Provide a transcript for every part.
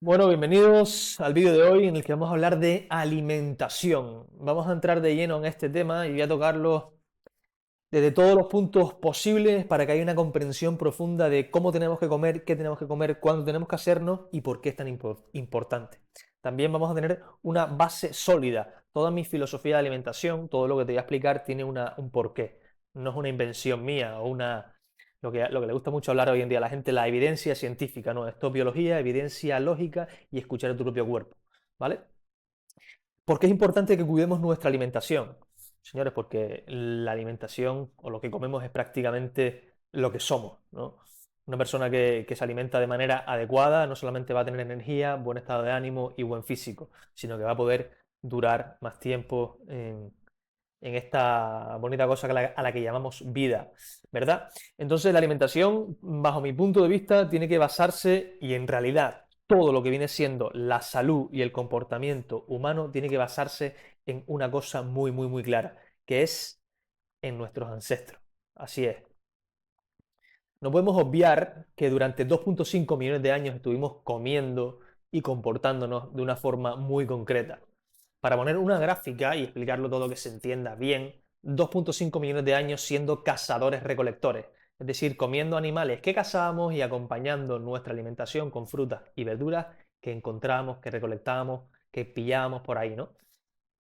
Bueno, bienvenidos al vídeo de hoy en el que vamos a hablar de alimentación. Vamos a entrar de lleno en este tema y voy a tocarlo desde todos los puntos posibles para que haya una comprensión profunda de cómo tenemos que comer, qué tenemos que comer, cuándo tenemos que hacernos y por qué es tan importante. También vamos a tener una base sólida. Toda mi filosofía de alimentación, todo lo que te voy a explicar tiene un porqué. No es una invención mía o lo que le gusta mucho hablar hoy en día a la gente, la evidencia científica, ¿no? Esto es biología, evidencia lógica y escuchar a tu propio cuerpo, ¿vale? ¿Por qué es importante que cuidemos nuestra alimentación? Señores, porque la alimentación o lo que comemos es prácticamente lo que somos, ¿no? Una persona que se alimenta de manera adecuada no solamente va a tener energía, buen estado de ánimo y buen físico, sino que va a poder durar más tiempo en esta bonita cosa a la que llamamos vida, ¿verdad? Entonces la alimentación, bajo mi punto de vista, tiene que basarse, y en realidad todo lo que viene siendo la salud y el comportamiento humano tiene que basarse en una cosa muy, muy, muy clara, que es en nuestros ancestros. Así es. No podemos obviar que durante 2,5 millones de años estuvimos comiendo y comportándonos de una forma muy concreta. Para poner una gráfica y explicarlo todo que se entienda bien, 2,5 millones de años siendo cazadores-recolectores, es decir, comiendo animales que cazábamos y acompañando nuestra alimentación con frutas y verduras que encontrábamos, que recolectábamos, que pillábamos por ahí, ¿no?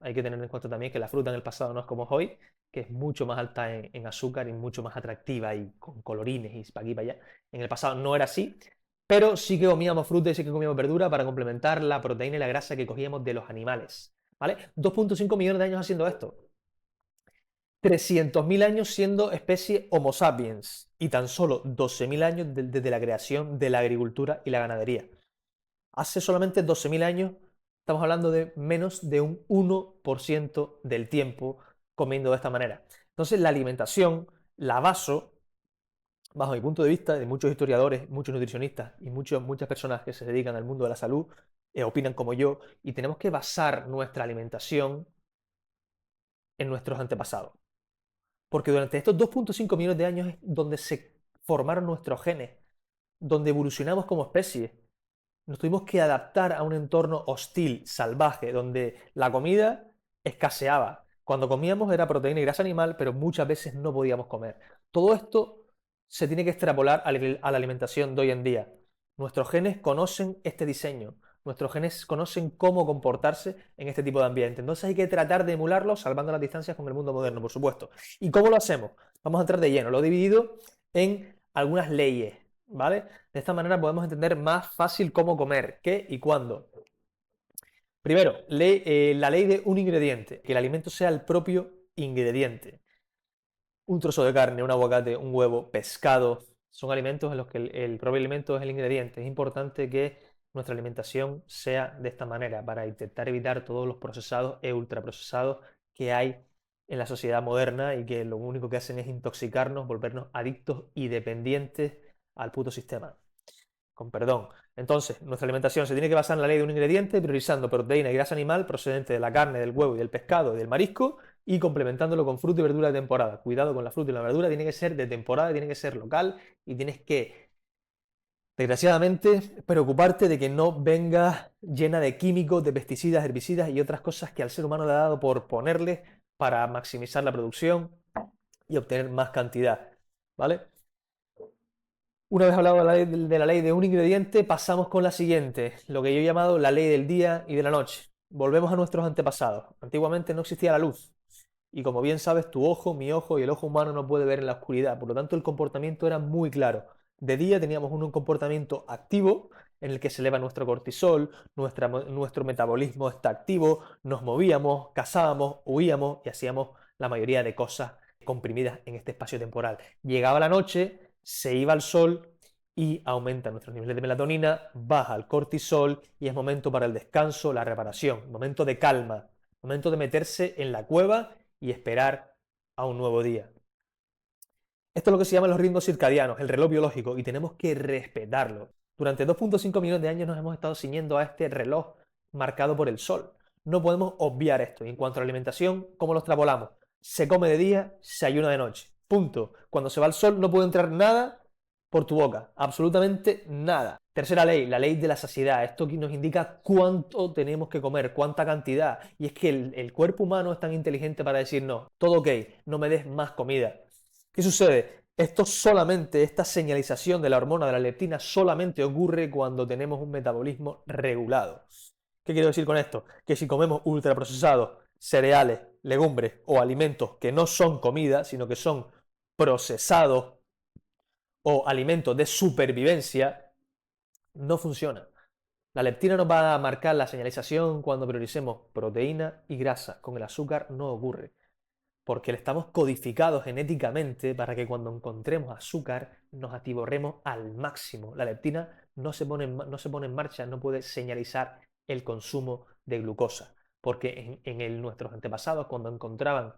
Hay que tener en cuenta también que la fruta en el pasado no es como hoy, que es mucho más alta en azúcar y mucho más atractiva y con colorines y para aquí y para allá. En el pasado no era así, pero sí que comíamos fruta y sí que comíamos verdura para complementar la proteína y la grasa que cogíamos de los animales. ¿Vale? 2,5 millones de años haciendo esto. 300.000 años siendo especie Homo sapiens y tan solo 12.000 años desde la creación de la agricultura y la ganadería. Hace solamente 12.000 años estamos hablando de menos de un 1% del tiempo comiendo de esta manera. Entonces la alimentación la baso, bajo mi punto de vista, de muchos historiadores, muchos nutricionistas y muchas personas que se dedican al mundo de la salud, opinan como yo, y tenemos que basar nuestra alimentación en nuestros antepasados. Porque durante estos 2,5 millones de años es donde se formaron nuestros genes, donde evolucionamos como especie. Nos tuvimos que adaptar a un entorno hostil, salvaje, donde la comida escaseaba. Cuando comíamos era proteína y grasa animal, pero muchas veces no podíamos comer. Todo esto se tiene que extrapolar a la alimentación de hoy en día. Nuestros genes conocen este diseño, nuestros genes conocen cómo comportarse en este tipo de ambiente. Entonces hay que tratar de emularlo salvando las distancias con el mundo moderno, por supuesto. ¿Y cómo lo hacemos? Vamos a entrar de lleno. Lo he dividido en algunas leyes, ¿vale? De esta manera podemos entender más fácil cómo comer, qué y cuándo. Primero, la ley de un ingrediente, que el alimento sea el propio ingrediente. Un trozo de carne, un aguacate, un huevo, pescado, son alimentos en los que el propio alimento es el ingrediente. Es importante que nuestra alimentación sea de esta manera para intentar evitar todos los procesados e ultraprocesados que hay en la sociedad moderna y que lo único que hacen es intoxicarnos, volvernos adictos y dependientes al puto sistema. Con perdón. Entonces, nuestra alimentación se tiene que basar en la ley de un ingrediente, priorizando proteína y grasa animal procedente de la carne, del huevo y del pescado y del marisco, y complementándolo con fruta y verdura de temporada. Cuidado con la fruta y la verdura, tiene que ser de temporada, tiene que ser local y tienes que, desgraciadamente, preocuparte de que no venga llena de químicos, de pesticidas, herbicidas y otras cosas que al ser humano le ha dado por ponerle para maximizar la producción y obtener más cantidad. ¿Vale? Una vez hablado de la ley de un ingrediente, pasamos con la siguiente, lo que yo he llamado la ley del día y de la noche. Volvemos a nuestros antepasados. Antiguamente no existía la luz. Y como bien sabes, tu ojo, mi ojo y el ojo humano no puede ver en la oscuridad. Por lo tanto, el comportamiento era muy claro. De día teníamos un comportamiento activo en el que se eleva nuestro cortisol, nuestro metabolismo está activo, nos movíamos, cazábamos, huíamos y hacíamos la mayoría de cosas comprimidas en este espacio temporal. Llegaba la noche, se iba al sol y aumenta nuestros niveles de melatonina, baja el cortisol y es momento para el descanso, la reparación, momento de calma, momento de meterse en la cueva y esperar a un nuevo día. Esto es lo que se llama los ritmos circadianos, el reloj biológico, y tenemos que respetarlo. Durante 2,5 millones de años nos hemos estado ciñendo a este reloj marcado por el sol. No podemos obviar esto. Y en cuanto a la alimentación, ¿cómo lo extrapolamos? Se come de día, se ayuna de noche. Punto. Cuando se va el sol no puede entrar nada por tu boca. Absolutamente nada. Tercera ley, la ley de la saciedad. Esto aquí nos indica cuánto tenemos que comer, cuánta cantidad. Y es que el cuerpo humano es tan inteligente para decir no, todo ok, no me des más comida. ¿Qué sucede? Esta señalización de la hormona de la leptina solamente ocurre cuando tenemos un metabolismo regulado. ¿Qué quiero decir con esto? Que si comemos ultraprocesados, cereales, legumbres o alimentos que no son comida, sino que son procesados o alimentos de supervivencia, no funciona. La leptina nos va a marcar la señalización cuando prioricemos proteína y grasa. Con el azúcar no ocurre, porque le estamos codificados genéticamente para que cuando encontremos azúcar nos atiborremos al máximo. La leptina no se pone en marcha, no puede señalizar el consumo de glucosa, porque nuestros antepasados cuando encontraban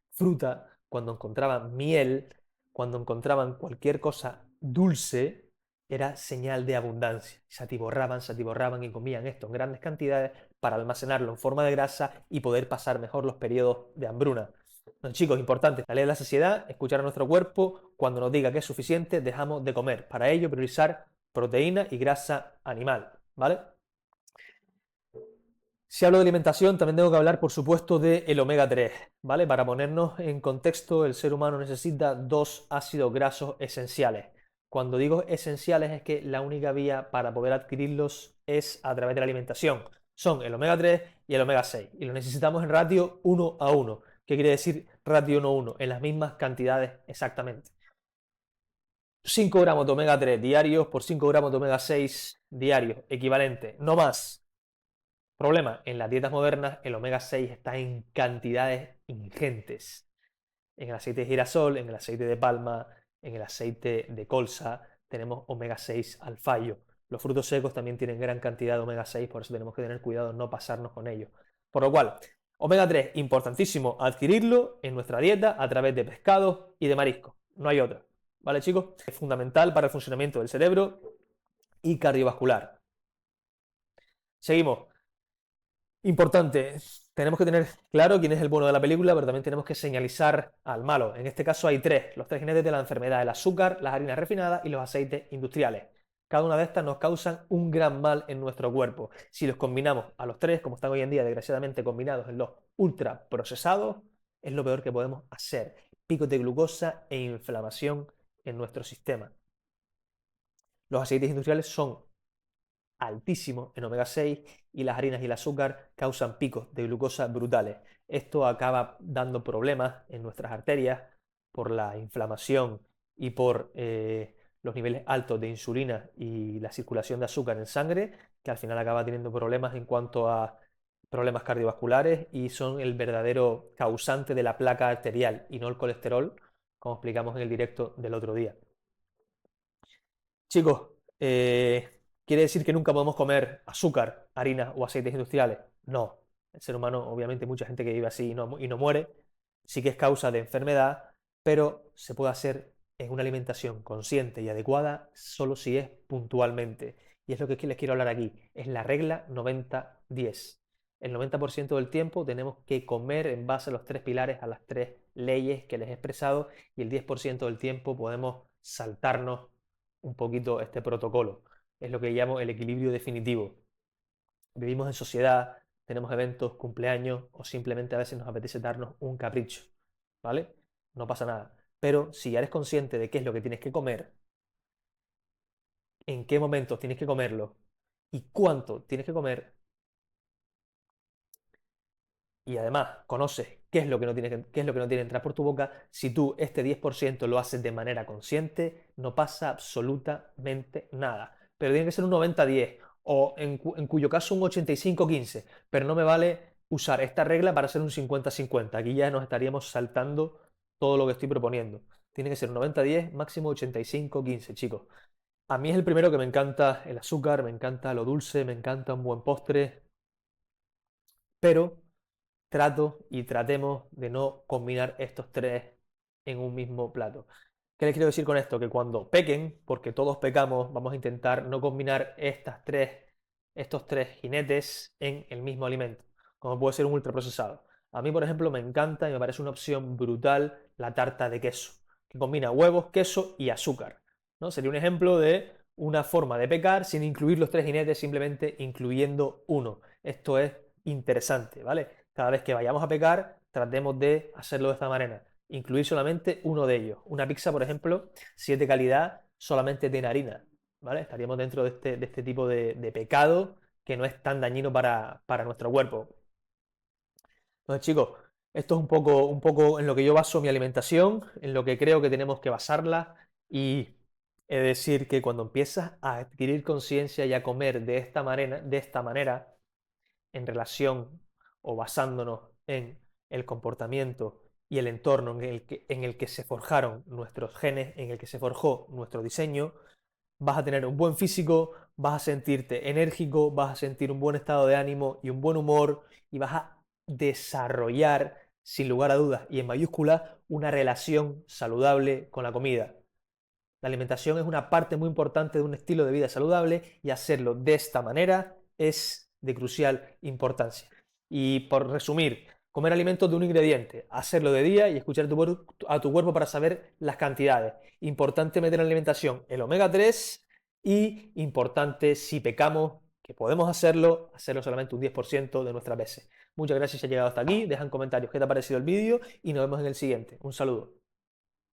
fruta, cuando encontraban miel, cuando encontraban cualquier cosa dulce, era señal de abundancia. Se atiborraban y comían esto en grandes cantidades para almacenarlo en forma de grasa y poder pasar mejor los periodos de hambruna. Bueno, chicos, importante, la ley de la saciedad, escuchar a nuestro cuerpo, cuando nos diga que es suficiente, dejamos de comer. Para ello, priorizar proteína y grasa animal, ¿vale? Si hablo de alimentación, también tengo que hablar, por supuesto, del omega 3, ¿vale? Para ponernos en contexto, el ser humano necesita dos ácidos grasos esenciales. Cuando digo esenciales es que la única vía para poder adquirirlos es a través de la alimentación. Son el omega 3 y el omega 6. Y lo necesitamos en ratio 1:1. ¿Qué quiere decir ratio 1:1? En las mismas cantidades exactamente. 5 gramos de omega 3 diarios por 5 gramos de omega 6 diarios, equivalente, no más. Problema, en las dietas modernas el omega 6 está en cantidades ingentes. En el aceite de girasol, en el aceite de palma, en el aceite de colza, tenemos omega 6 al fallo. Los frutos secos también tienen gran cantidad de omega 6, por eso tenemos que tener cuidado de no pasarnos con ellos. Por lo cual, omega 3, importantísimo adquirirlo en nuestra dieta a través de pescados y de mariscos. No hay otra. ¿Vale, chicos? Es fundamental para el funcionamiento del cerebro y cardiovascular. Seguimos. Importante, tenemos que tener claro quién es el bueno de la película, pero también tenemos que señalizar al malo. En este caso hay tres, los tres jinetes de la enfermedad: el azúcar, las harinas refinadas y los aceites industriales. Cada una de estas nos causan un gran mal en nuestro cuerpo. Si los combinamos a los tres, como están hoy en día desgraciadamente combinados en los ultraprocesados, es lo peor que podemos hacer. Picos de glucosa e inflamación en nuestro sistema. Los aceites industriales son altísimo en omega 6 y las harinas y el azúcar causan picos de glucosa brutales. Esto acaba dando problemas en nuestras arterias por la inflamación y por los niveles altos de insulina y la circulación de azúcar en sangre, que al final acaba teniendo problemas en cuanto a problemas cardiovasculares y son el verdadero causante de la placa arterial y no el colesterol, como explicamos en el directo del otro día. Chicos, ¿quiere decir que nunca podemos comer azúcar, harina o aceites industriales? No. El ser humano, obviamente, hay mucha gente que vive así y no muere. Sí que es causa de enfermedad, pero se puede hacer en una alimentación consciente y adecuada solo si es puntualmente. Y es lo que les quiero hablar aquí. Es la regla 90-10. El 90% del tiempo tenemos que comer en base a los tres pilares, a las tres leyes que les he expresado, y el 10% del tiempo podemos saltarnos un poquito este protocolo. Es lo que llamo el equilibrio definitivo. Vivimos en sociedad, tenemos eventos, cumpleaños o simplemente a veces nos apetece darnos un capricho, ¿vale? No pasa nada. Pero si ya eres consciente de qué es lo que tienes que comer, en qué momentos tienes que comerlo y cuánto tienes que comer, y además conoces qué es lo que no tiene qué es lo que no tiene que entrar por tu boca, si tú este 10% lo haces de manera consciente, no pasa absolutamente nada. Pero tiene que ser un 90-10 o en cuyo caso un 85-15, pero no me vale usar esta regla para hacer un 50-50. Aquí ya nos estaríamos saltando todo lo que estoy proponiendo. Tiene que ser un 90-10, máximo 85-15, chicos. A mí es el primero que me encanta el azúcar, me encanta lo dulce, me encanta un buen postre, pero tratemos de no combinar estos tres en un mismo plato. ¿Qué les quiero decir con esto? Que cuando pequen, porque todos pecamos, vamos a intentar no combinar estos tres jinetes en el mismo alimento, como puede ser un ultraprocesado. A mí, por ejemplo, me encanta y me parece una opción brutal la tarta de queso, que combina huevos, queso y azúcar, ¿no? Sería un ejemplo de una forma de pecar sin incluir los tres jinetes, simplemente incluyendo uno. Esto es interesante, ¿vale? Cada vez que vayamos a pecar, tratemos de hacerlo de esta manera. Incluir solamente uno de ellos. Una pizza, por ejemplo, si es de calidad, solamente tiene harina, ¿vale? Estaríamos dentro de este tipo de pecado que no es tan dañino para nuestro cuerpo. Entonces, chicos, esto es un poco en lo que yo baso mi alimentación, en lo que creo que tenemos que basarla, y es decir que cuando empiezas a adquirir conciencia y a comer de esta manera, en relación o basándonos en el comportamiento y el entorno en el que se forjaron nuestros genes, en el que se forjó nuestro diseño, vas a tener un buen físico, vas a sentirte enérgico, vas a sentir un buen estado de ánimo y un buen humor, y vas a desarrollar, sin lugar a dudas y en mayúsculas, una relación saludable con la comida. La alimentación es una parte muy importante de un estilo de vida saludable, y hacerlo de esta manera es de crucial importancia. Y por resumir, comer alimentos de un ingrediente, hacerlo de día y escuchar a tu cuerpo para saber las cantidades. Importante meter en la alimentación el omega 3, y importante, si pecamos, que podemos hacerlo solamente un 10% de nuestras veces. Muchas gracias si has llegado hasta aquí. Deja en comentarios qué te ha parecido el vídeo y nos vemos en el siguiente. Un saludo.